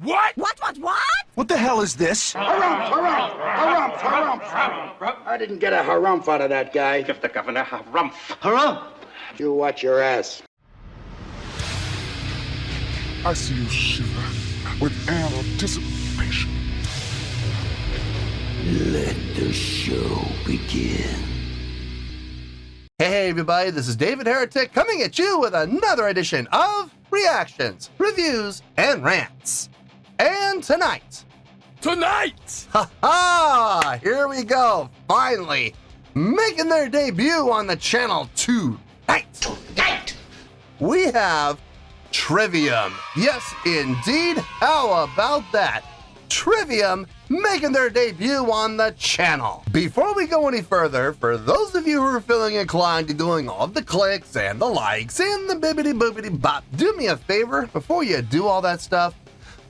What? What? What the hell is this? Harumph. I didn't get a harumph out of that guy. Give the governor harumph. Harumph! You watch your ass. I see you shiver with anticipation. Let the show begin. Hey everybody, this is David Heretic coming at you with another edition of Reactions, Reviews, and Rants. And tonight, ha, here we go, finally, making their debut on the channel tonight. We have Trivium. Yes, indeed, how about that? Trivium making their debut on the channel. Before we go any further, for those of you who are feeling inclined to doing all the clicks and the likes and the bibbity boobity bop, do me a favor, before you do all that stuff,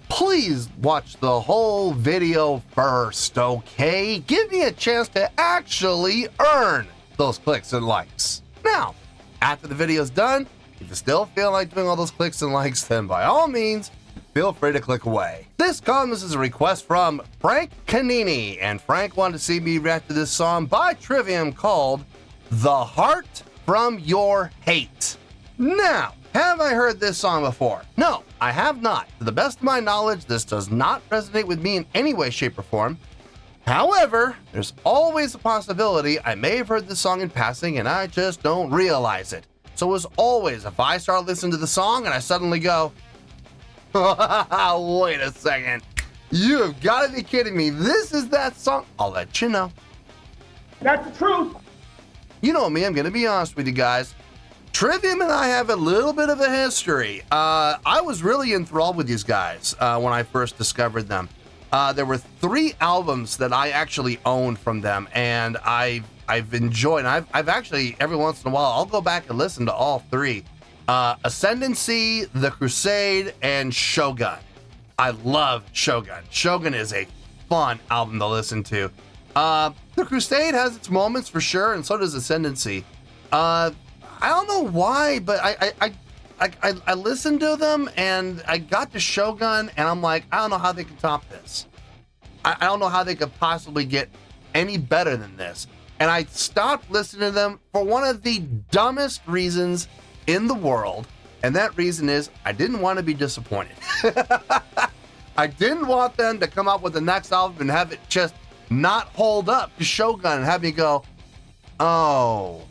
please watch the whole video first, okay? Give me a chance to actually earn those clicks and likes. Now, after the video's done, if you still feel like doing all those clicks and likes, then by all means, feel free to click away. This comes as a request from Frank Canini, and Frank wanted to see me react to this song by Trivium called The Heart from Your Hate. Now, have I heard this song before? No, I have not. To the best of my knowledge, this does not resonate with me in any way, shape, or form. However, there's always a possibility I may have heard this song in passing and I just don't realize it. So as always, if I start listening to the song and I suddenly go, wait a second, you have got to be kidding me, this is that song, I'll let you know. That's the truth. You know me, I'm going to be honest with you guys. Trivium and I have a little bit of a history. I was really enthralled with these guys when I first discovered them. There were 3 albums that I actually owned from them, and I've enjoyed, I've actually, every once in a while, I'll go back and listen to all 3. Ascendancy, The Crusade, and Shogun. I love Shogun. Shogun is a fun album to listen to. The Crusade has its moments for sure, and so does Ascendancy. I don't know why, but I listened to them and I got to Shogun and I'm like, I don't know how they can top this. I don't know how they could possibly get any better than this. And I stopped listening to them for one of the dumbest reasons in the world, and that reason is I didn't want to be disappointed. I didn't want them to come up with the next album and have it just not hold up to Shogun and have me go, oh,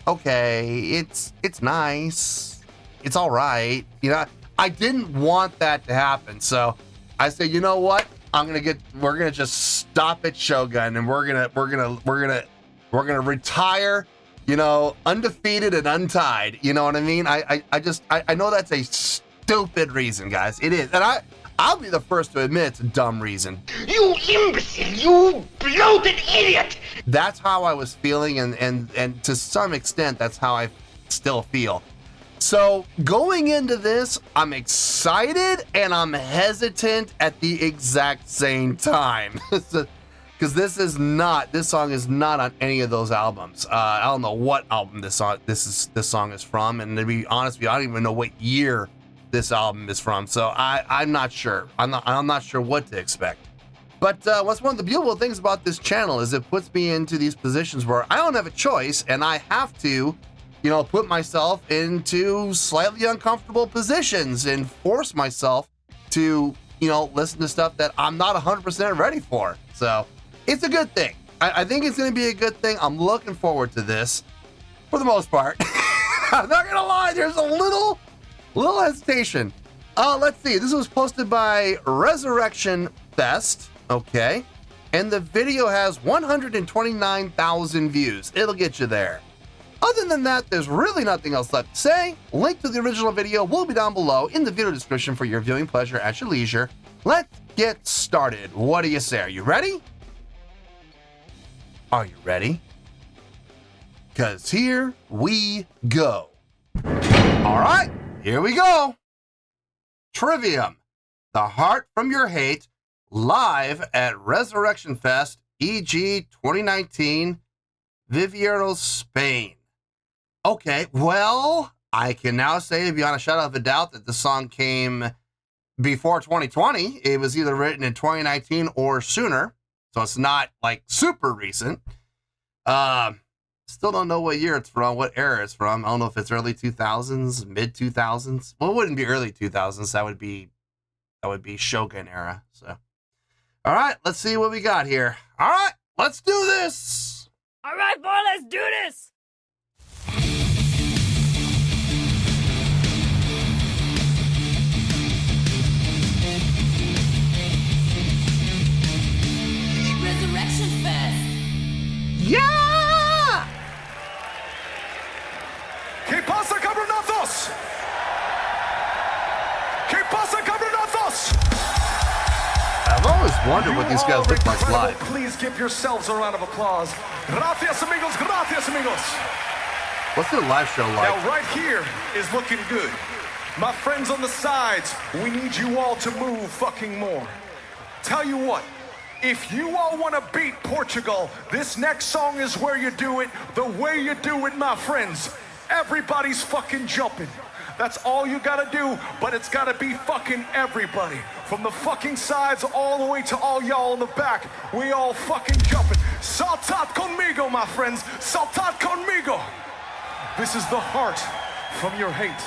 okay, it's nice, it's all right, you know. I didn't want that to happen, so I said, you know what, we're gonna just stop at Shogun and we're gonna retire, you know, undefeated and untied. You know what I mean? I know that's a stupid reason, guys. It is, and I'll be the first to admit it's a dumb reason. You imbecile! You bloated idiot! That's how I was feeling, and to some extent, that's how I still feel. So going into this, I'm excited and I'm hesitant at the exact same time. Because this song is not on any of those albums. I don't know what album this song is from, and to be honest with you, I don't even know what year this album is from. So I'm not sure. I'm not sure what to expect. But what's one of the beautiful things about this channel is it puts me into these positions where I don't have a choice, and I have to, you know, put myself into slightly uncomfortable positions and force myself to, you know, listen to stuff that I'm not 100% ready for. So it's a good thing. I think it's going to be a good thing. I'm looking forward to this for the most part. I'm not going to lie. There's a little hesitation. Let's see. This was posted by Resurrection Fest. Okay. And the video has 129,000 views. It'll get you there. Other than that, there's really nothing else left to say. Link to the original video will be down below in the video description for your viewing pleasure at your leisure. Let's get started. What do you say? Are you ready? Are you ready? 'Cause here we go. All right, here we go. Trivium, The Heart from Your Hate, live at Resurrection Fest, EG 2019, Vivieros, Spain. Okay, well, I can now say beyond a shadow of a doubt that the song came before 2020. It was either written in 2019 or sooner, so it's not like super recent. Still don't know what year it's from, what era it's from. I don't know if it's early 2000s, mid 2000s. Well, it wouldn't be early 2000s. That would be Shogun era. So, all right, let's see what we got here. All right, let's do this. All right, boy, let's do this. Resurrection Fest. Yeah! ¿Qué pasa, cabronazos? ¿Qué pasa, cabronazos? I've always wondered what these guys look like live. Please give yourselves a round of applause. Gracias, amigos. Gracias, amigos. What's their live show like? Now, right here is looking good. My friends on the sides, we need you all to move fucking more. Tell you what, if you all want to beat Portugal, this next song is where you do it the way you do it, my friends. Everybody's fucking jumping. That's all you gotta do, but it's gotta be fucking everybody. From the fucking sides all the way to all y'all in the back, we all fucking jumping. Saltad conmigo, my friends. Saltad conmigo. This is the heart from your hate.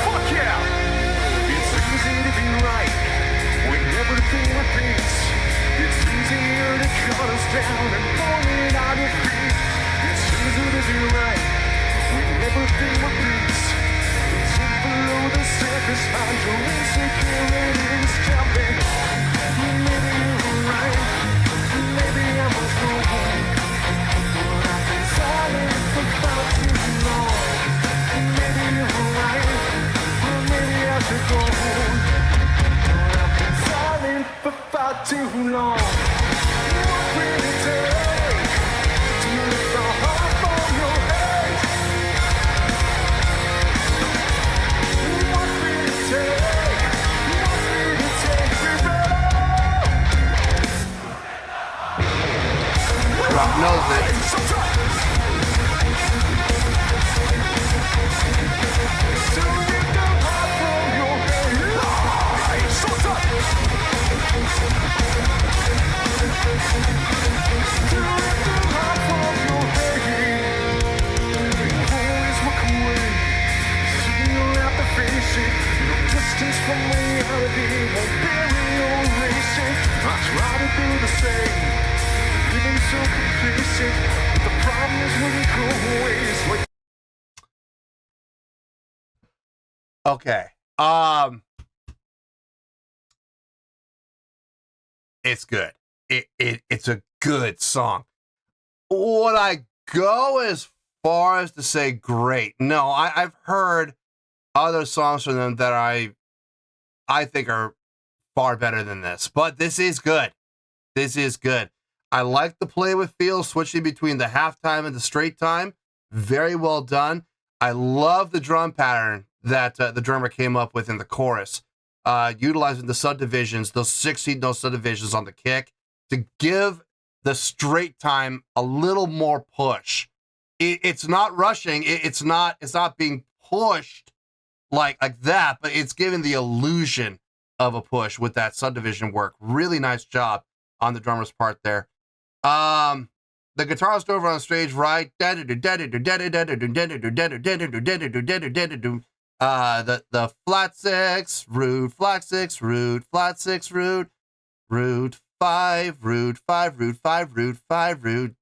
Fuck yeah! It's easy to be right when everything repeats. It's easier to cut us down and point it out your feet. It's easy to be right when everything repeats. It's in below the surface, find your insecurities jumping. Maybe you're right, maybe I must go home. But I've been silent for far too long. Maybe you're right, or maybe I should go home. But I've been silent for far too long. What will it take to lift the heart from your head? What will it take? What will it take, baby? Rock knows it. Distance from reality won't bury or erase it. I try to do the same, living so complacent. But the problem is when you go ways like. Okay. It's good. It's a good song. Would I go as far as to say great? No, I've heard other songs from them that I think are far better than this. But this is good. This is good. I like the play with feel, switching between the halftime and the straight time. Very well done. I love the drum pattern that the drummer came up with in the chorus, utilizing the subdivisions, those 16-note subdivisions on the kick to give the straight time a little more push. It's not rushing. It's not being pushed like that, but it's giving the illusion of a push with that subdivision work. Really nice job on the drummer's part there. The guitarist over on stage, right? The flat six, root, flat six, root, flat six, root, root 5, root 5, root 5, root 5, root.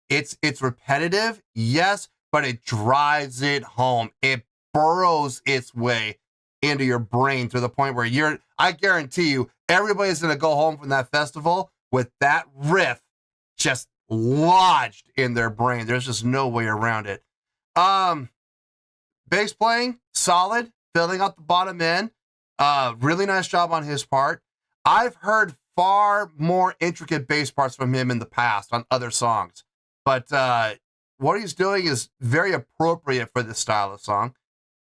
It's repetitive, yes, but it drives it home. It burrows its way into your brain to the point where I guarantee you, everybody's going to go home from that festival with that riff just lodged in their brain. There's just no way around it. Bass playing, solid, filling out the bottom end. Really nice job on his part. I've heard far more intricate bass parts from him in the past on other songs, but what he's doing is very appropriate for this style of song.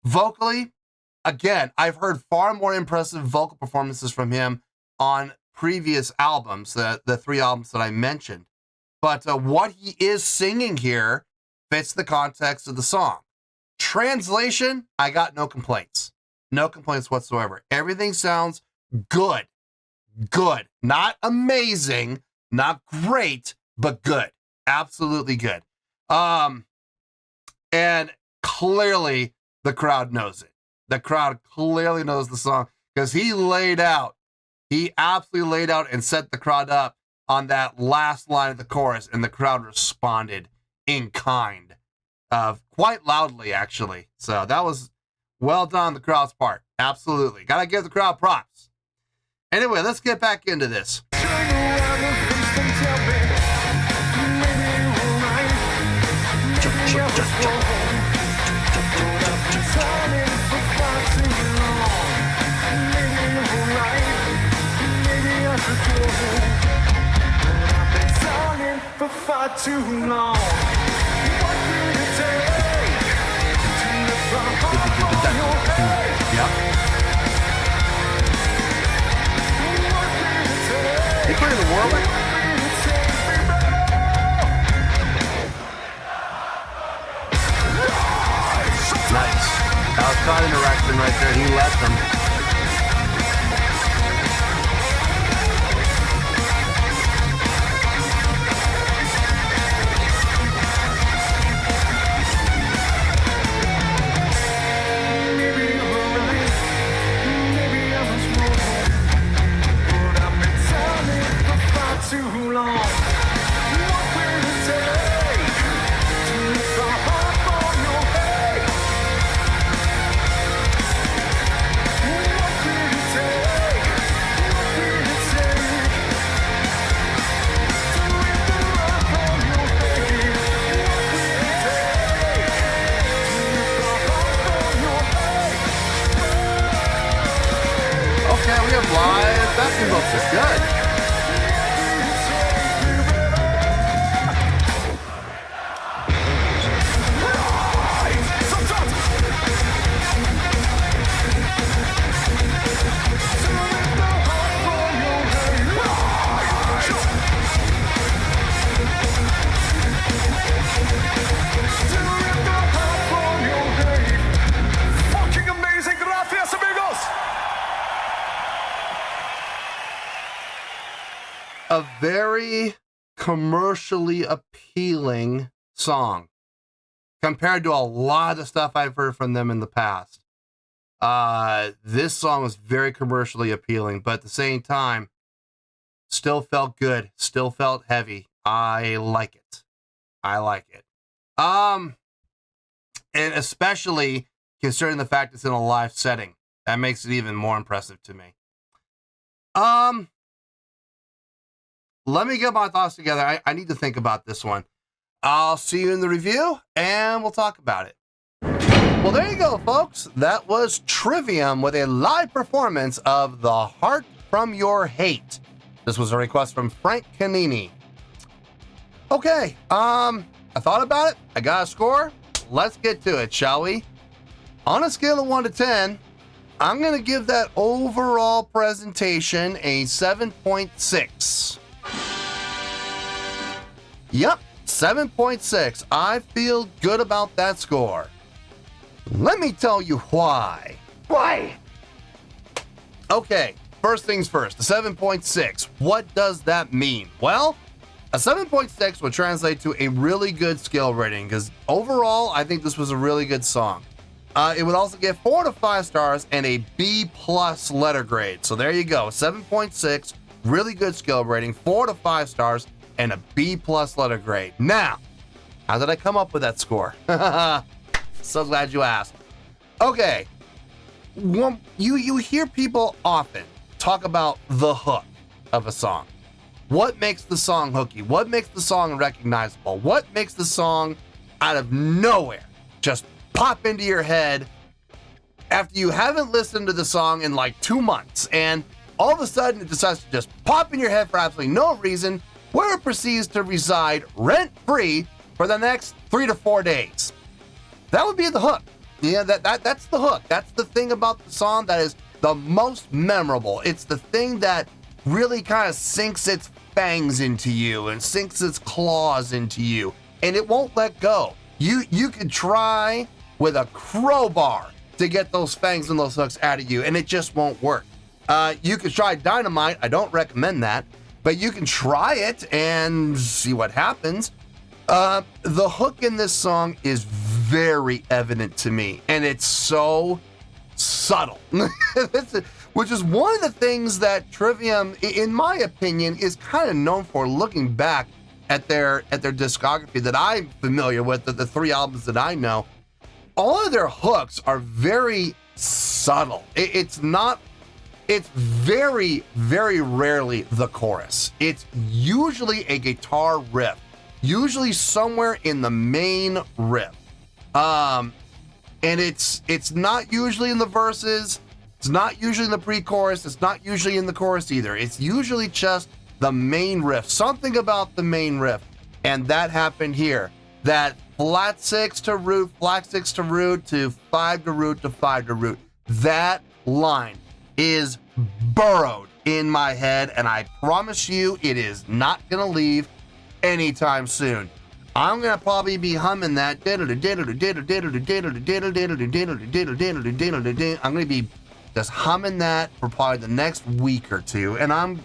Vocally, again, I've heard far more impressive vocal performances from him on previous albums, the 3 albums that I mentioned. But what he is singing here fits the context of the song. Translation, I got no complaints. No complaints whatsoever. Everything sounds good. Good. Not amazing, not great, but good. Absolutely good. And clearly the crowd knows it. The crowd clearly knows the song because he absolutely laid out and set the crowd up on that last line of the chorus, and the crowd responded in kind, quite loudly, actually. So that was well done on the crowd's part. Absolutely. Gotta give the crowd props. Anyway, let's get back into this. For far too long. What will it take to lift the heart from your head? Yep. What will it take? They put in the Warwick. Nice. That was crowd interaction right there. He left them. Too long. What will it take to lift the heart from your head? What will it take? What will it take to lift the heart from your head? What will it take to lift the heart from your head? Okay, we have live backing vocals. Good. A very commercially appealing song compared to a lot of the stuff I've heard from them in the past. This song was very commercially appealing, but at the same time, still felt good, still felt heavy. I like it. I like it. And especially considering the fact it's in a live setting. That makes it even more impressive to me. Let me get my thoughts together. I need to think about this one. I'll see you in the review, and we'll talk about it. Well, there you go, folks. That was Trivium with a live performance of The Heart from Your Hate. This was a request from Frank Canini. Okay, I thought about it. I got a score. Let's get to it, shall we? On a scale of 1 to 10, I'm going to give that overall presentation a 7.6. Yep, 7.6. I feel good about that score. Let me tell you why. Why? Okay, first things first, the 7.6. What does that mean? Well, a 7.6 would translate to a really good skill rating because overall, I think this was a really good song. It would also get 4 to 5 stars and a B+ letter grade. So there you go, 7.6, really good skill rating, 4 to 5 stars, and a B+ letter grade. Now, how did I come up with that score? So glad you asked. Okay, you hear people often talk about the hook of a song. What makes the song hooky? What makes the song recognizable? What makes the song out of nowhere just pop into your head after you haven't listened to the song in like 2 months, and all of a sudden it decides to just pop in your head for absolutely no reason, where it proceeds to reside rent-free for the next 3 to 4 days? That would be the hook. Yeah, that's the hook. That's the thing about the song that is the most memorable. It's the thing that really kind of sinks its fangs into you and sinks its claws into you, and it won't let go. You could try with a crowbar to get those fangs and those hooks out of you, and it just won't work. You could try dynamite. I don't recommend that, but you can try it and see what happens. The hook in this song is very evident to me, and it's so subtle, which is one of the things that Trivium, in my opinion, is kind of known for. Looking back at their discography that I'm familiar with, the 3 albums that I know, all of their hooks are very subtle. It's very, very rarely the chorus. It's usually a guitar riff, usually somewhere in the main riff. And it's not usually in the verses, it's not usually in the pre-chorus, it's not usually in the chorus either. It's usually just the main riff, something about the main riff. And that happened here. That flat 6 to root, flat 6 to root, to 5 to root, to 5 to root. That line is burrowed in my head, and I promise you it is not gonna leave anytime soon. I'm gonna probably be humming that. I'm gonna be just humming that for probably the next week or two, and I'm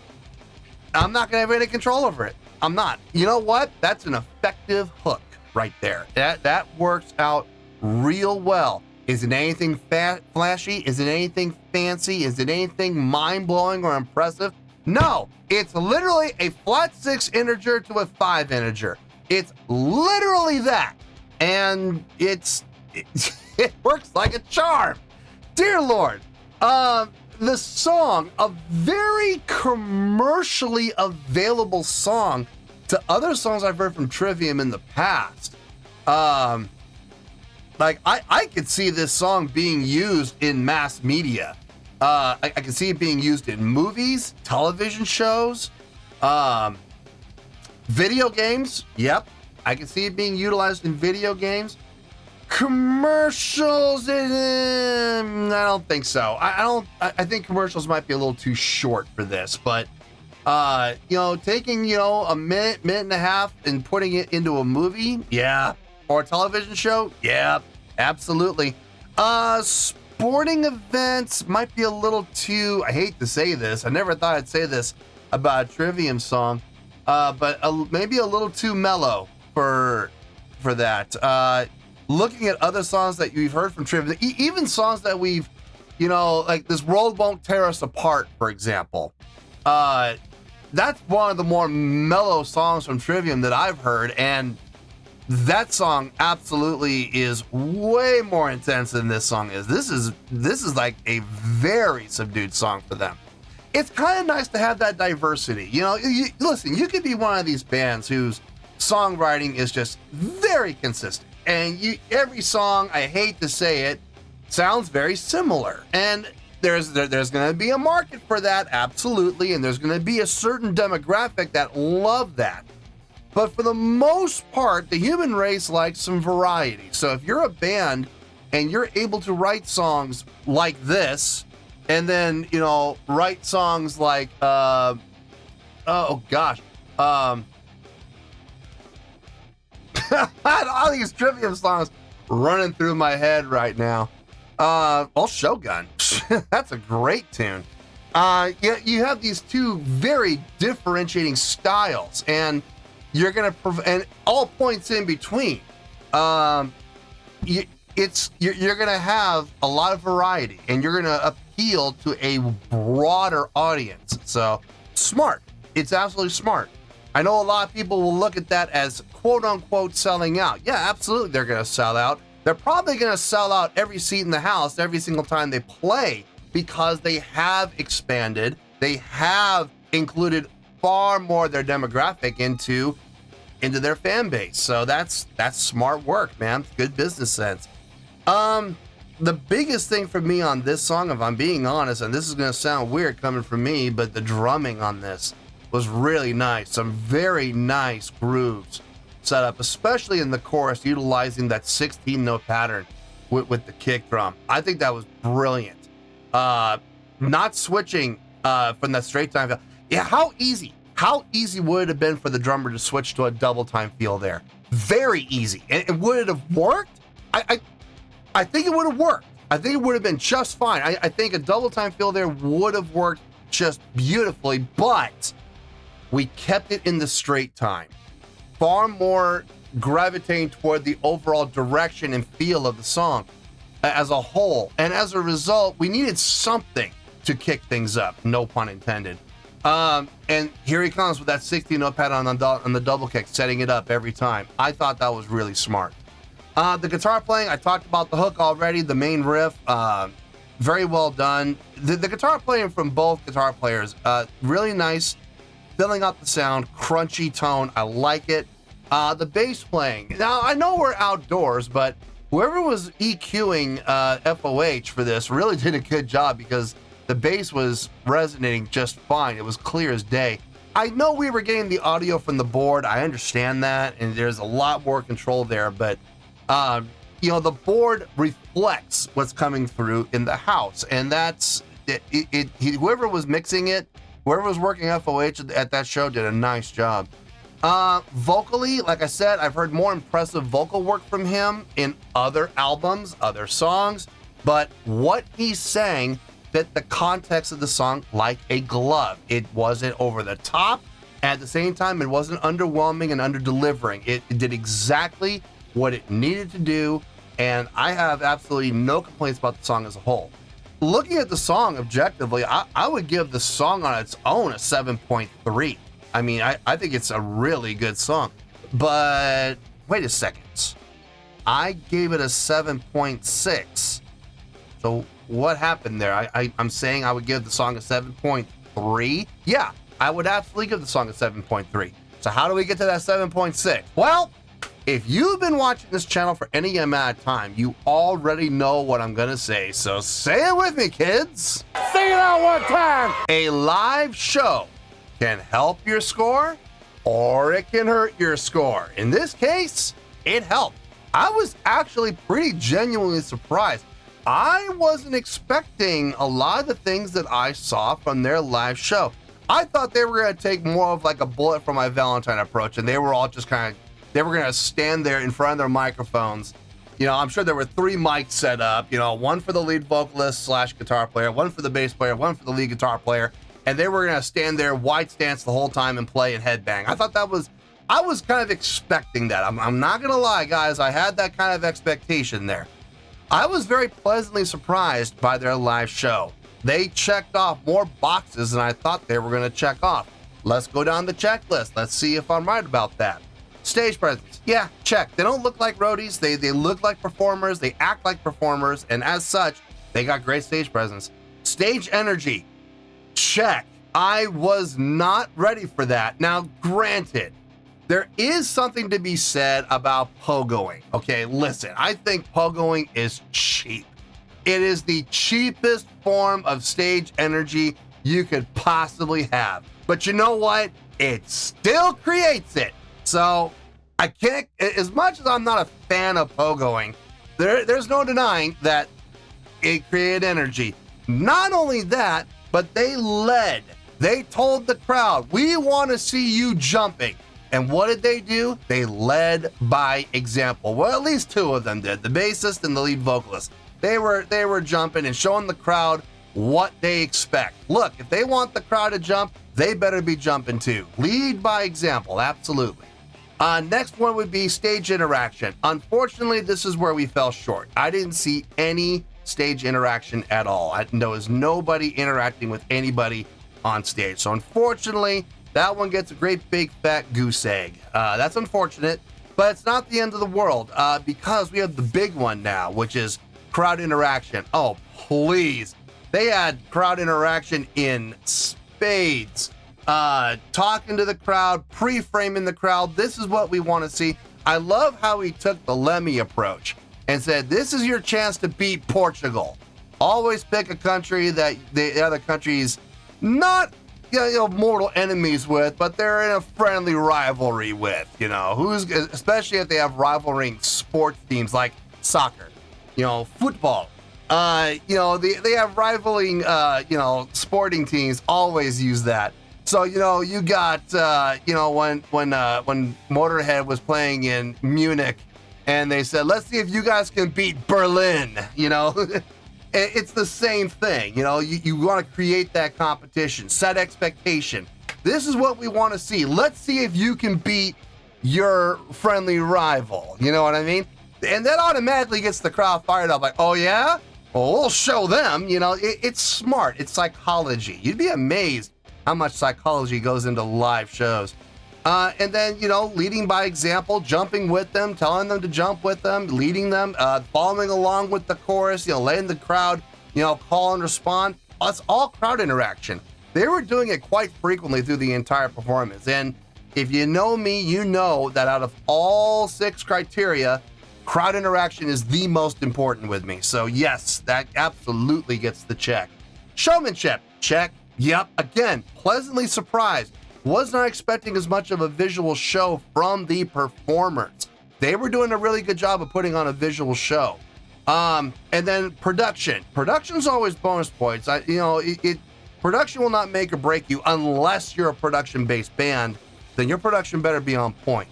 not gonna have any control over it. I'm not. You know what? That's an effective hook right there. That works out real well. Is it anything flashy? Is it anything fancy? Is it anything mind-blowing or impressive? No, it's literally a flat 6 integer to a 5 integer. It's literally that. And it works like a charm. Dear Lord, the song, a very commercially available song to other songs I've heard from Trivium in the past. Like, I could see this song being used in mass media. I could see it being used in movies, television shows, video games. Yep, I can see it being utilized in video games. Commercials, I don't think so. I think commercials might be a little too short for this, but taking, a minute and a half and putting it into a movie, yeah. Or a television show, yeah, absolutely. Sporting events might be a little too, I hate to say this, I never thought I'd say this about a Trivium song, but maybe a little too mellow for that. Looking at other songs that you've heard from Trivium, even songs that we've, like This World Won't Tear Us Apart, for example. That's one of the more mellow songs from Trivium that I've heard, and that song absolutely is way more intense than this song is. This is like a very subdued song for them. It's kind of nice to have that diversity. Listen, you could be one of these bands whose songwriting is just very consistent. And every song, I hate to say it, sounds very similar. And there's going to be a market for that, absolutely. And there's going to be a certain demographic that love that. But for the most part, the human race likes some variety. So if you're a band and you're able to write songs like this, and then, write songs like, all these Trivium songs running through my head right now. Shogun. That's a great tune. You have these two very differentiating styles, and you're gonna and all points in between. You're gonna have a lot of variety, and you're gonna appeal to a broader audience. So smart. It's absolutely smart. I know a lot of people will look at that as quote unquote selling out. Yeah, absolutely, they're gonna sell out. They're probably gonna sell out every seat in the house every single time they play, because they have expanded. They have included far more their demographic into their fan base. So that's smart work, man. Good business sense. The biggest thing for me on this song, if I'm being honest, and this is going to sound weird coming from me, but the drumming on this was really nice. Some very nice grooves set up, especially in the chorus, utilizing that 16-note pattern with the kick drum. I think that was brilliant. Not switching from that straight time feel. Yeah, how easy would it have been for the drummer to switch to a double time feel there? Very easy. And would it have worked? I think it would have worked. I think it would have been just fine. I think a double time feel there would have worked just beautifully, but we kept it in the straight time. Far more gravitating toward the overall direction and feel of the song as a whole. And as a result, we needed something to kick things up, no pun intended. And here he comes with that 16-note pattern on the double kick, setting it up every time. I thought that was really smart. The guitar playing, I talked about the hook already, the main riff, very well done. The guitar playing from both guitar players, really nice, filling out the sound, crunchy tone, I like it. The bass playing, now I know we're outdoors, but whoever was EQing FOH for this really did a good job, because the bass was resonating just fine. It was clear as day. I know we were getting the audio from the board, I understand that, and there's a lot more control there, but the board reflects what's coming through in the house, and that's whoever was mixing it, whoever was working FOH at that show did a nice job. Vocally, like I said, I've heard more impressive vocal work from him in other albums, other songs, but what he sang fit the context of the song like a glove. It wasn't over the top. At the same time, it wasn't underwhelming and under-delivering. It did exactly what it needed to do, and I have absolutely no complaints about the song as a whole. Looking at the song objectively, I would give the song on its own a 7.3. I mean, I think it's a really good song, but wait a second. I gave it a 7.6. So what happened there? I'm saying I would give the song a 7.3. Yeah, I would absolutely give the song a 7.3. So how do we get to that 7.6? Well, if you've been watching this channel for any amount of time, you already know what I'm gonna say. So say it with me, kids. Sing it out one time. A live show can help your score, or it can hurt your score. In this case, it helped. I was actually pretty genuinely surprised. I wasn't expecting a lot of the things that I saw from their live show. I thought they were gonna take more of like a bullet for my Valentine approach, and they were all just they were gonna stand there in front of their microphones. I'm sure there were 3 mics set up, one for the lead vocalist / guitar player, one for the bass player, one for the lead guitar player, and they were gonna stand there wide stance the whole time and play and headbang. I was kind of expecting that. I'm not gonna lie, guys, I had that kind of expectation there. I was very pleasantly surprised by their live show. They checked off more boxes than I thought they were gonna check off. Let's go down the checklist. Let's see if I'm right about that. Stage presence, yeah, check. They don't look like roadies. They look like performers. They act like performers, and as such, they got great stage presence. Stage energy, check. I was not ready for that. Now, granted, there is something to be said about pogoing. Okay, listen, I think pogoing is cheap. It is the cheapest form of stage energy you could possibly have. But you know what? It still creates it. So I can't, as much as I'm not a fan of pogoing, there's no denying that it created energy. Not only that, but they led. They told the crowd, we want to see you jumping. And what did they do? They led by example. Well, at least 2 of them did, the bassist and the lead vocalist. They were jumping and showing the crowd what they expect. Look, if they want the crowd to jump, they better be jumping too. Lead by example, absolutely. Next one would be stage interaction. Unfortunately, this is where we fell short. I didn't see any stage interaction at all. There was nobody interacting with anybody on stage. So unfortunately, that one gets a great big fat goose egg. That's unfortunate, but it's not the end of the world, because we have the big one now, which is crowd interaction. Oh, please. They had crowd interaction in spades. talking to the crowd, pre-framing the crowd. This is what we want to see. I love how he took the Lemmy approach and said, this is your chance to beat Portugal. Always pick a country that the other country's not mortal enemies with, but they're in a friendly rivalry with, especially if they have rivaling sports teams like soccer, football. They have rivaling, sporting teams always use that. So, you got, when Motorhead was playing in Munich and they said, let's see if you guys can beat Berlin, It's the same thing, you want to create that competition, set expectation. This is what we want to see. Let's see if you can beat your friendly rival, you know what I mean? And that automatically gets the crowd fired up, like, oh yeah? Well, we'll show them, it's smart, it's psychology. You'd be amazed how much psychology goes into live shows. And then, leading by example, jumping with them, telling them to jump with them, leading them, following along with the chorus, letting the crowd, call and respond. It's all crowd interaction. They were doing it quite frequently through the entire performance. And if you know me, you know that out of all 6 criteria, crowd interaction is the most important with me. So yes, that absolutely gets the check. Showmanship, check. Yep, again, pleasantly surprised. Was not expecting as much of a visual show from the performers. They were doing a really good job of putting on a visual show. And then production. Production's always bonus points. Production will not make or break you unless you're a production-based band. Then your production better be on point.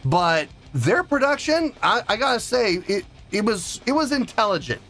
But their production, I gotta say, it was intelligent.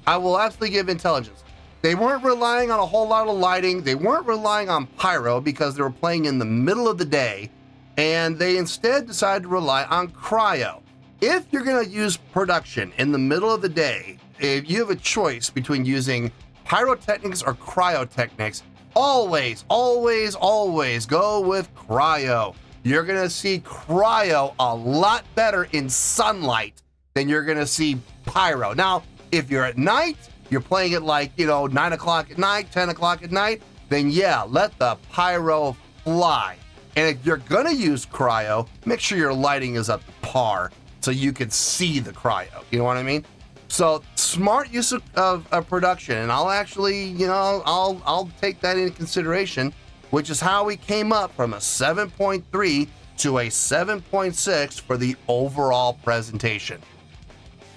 I will absolutely give intelligence. They weren't relying on a whole lot of lighting. They weren't relying on pyro because they were playing in the middle of the day, and they instead decided to rely on cryo. If you're going to use production in the middle of the day, if you have a choice between using pyrotechnics or cryotechnics, always, always, always go with cryo. You're going to see cryo a lot better in sunlight than you're going to see pyro. Now, if you're at night, you're playing it like, 9 o'clock at night, 10 o'clock at night, then yeah, let the pyro fly. And if you're gonna use cryo, make sure your lighting is up to par so you can see the cryo. You know what I mean? So smart use of production, and I'll actually, I'll take that into consideration, which is how we came up from a 7.3 to a 7.6 for the overall presentation.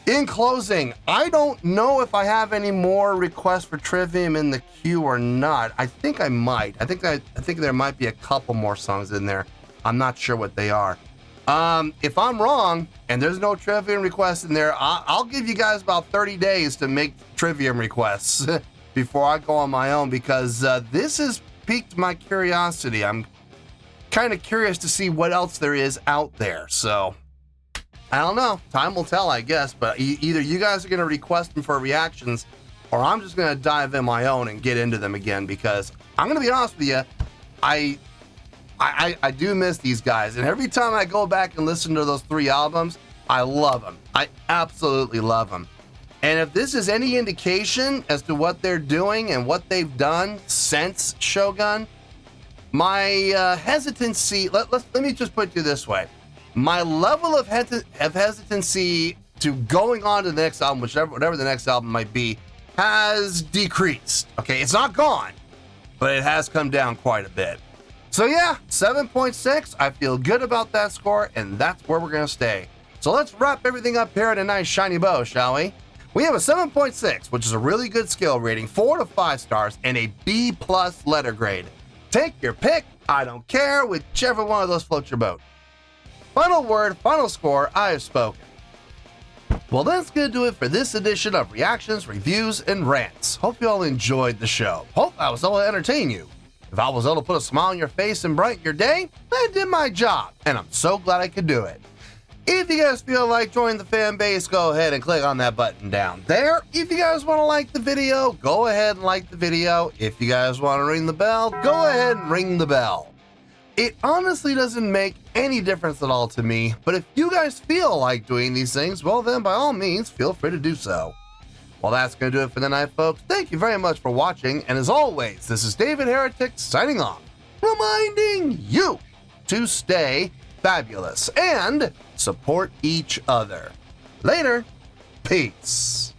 In closing, I don't know if I have any more requests for Trivium in the queue or not. I think I might. I think there might be a couple more songs in there. I'm not sure what they are. If I'm wrong and there's no Trivium requests in there, I'll give you guys about 30 days to make Trivium requests before I go on my own, because this has piqued my curiosity. I'm kind of curious to see what else there is out there. So I don't know. Time will tell, I guess. But either you guys are going to request them for reactions, or I'm just going to dive in my own and get into them again, because I'm going to be honest with you, I do miss these guys. And every time I go back and listen to those 3 albums, I love them. I absolutely love them. And if this is any indication as to what they're doing and what they've done since Shogun, my hesitancy, let me just put it this way. My level of hesitancy to going on to the next album, whatever the next album might be, has decreased. Okay, it's not gone, but it has come down quite a bit. So yeah, 7.6, I feel good about that score, and that's where we're going to stay. So let's wrap everything up here in a nice shiny bow, shall we? We have a 7.6, which is a really good skill rating, 4 to 5 stars, and a B+ letter grade. Take your pick, I don't care, whichever one of those floats your boat. Final word, final score, I have spoken. Well, that's going to do it for this edition of Reactions, Reviews, and Rants. Hope you all enjoyed the show. Hope I was able to entertain you. If I was able to put a smile on your face and brighten your day, I did my job, and I'm so glad I could do it. If you guys feel like joining the fan base, go ahead and click on that button down there. If you guys want to like the video, go ahead and like the video. If you guys want to ring the bell, go ahead and ring the bell. It honestly doesn't make any difference at all to me, but if you guys feel like doing these things, well then by all means, feel free to do so. Well, that's going to do it for the night, folks. Thank you very much for watching, and as always, this is David Heretic signing off. reminding you to stay fabulous and support each other. Later. Peace.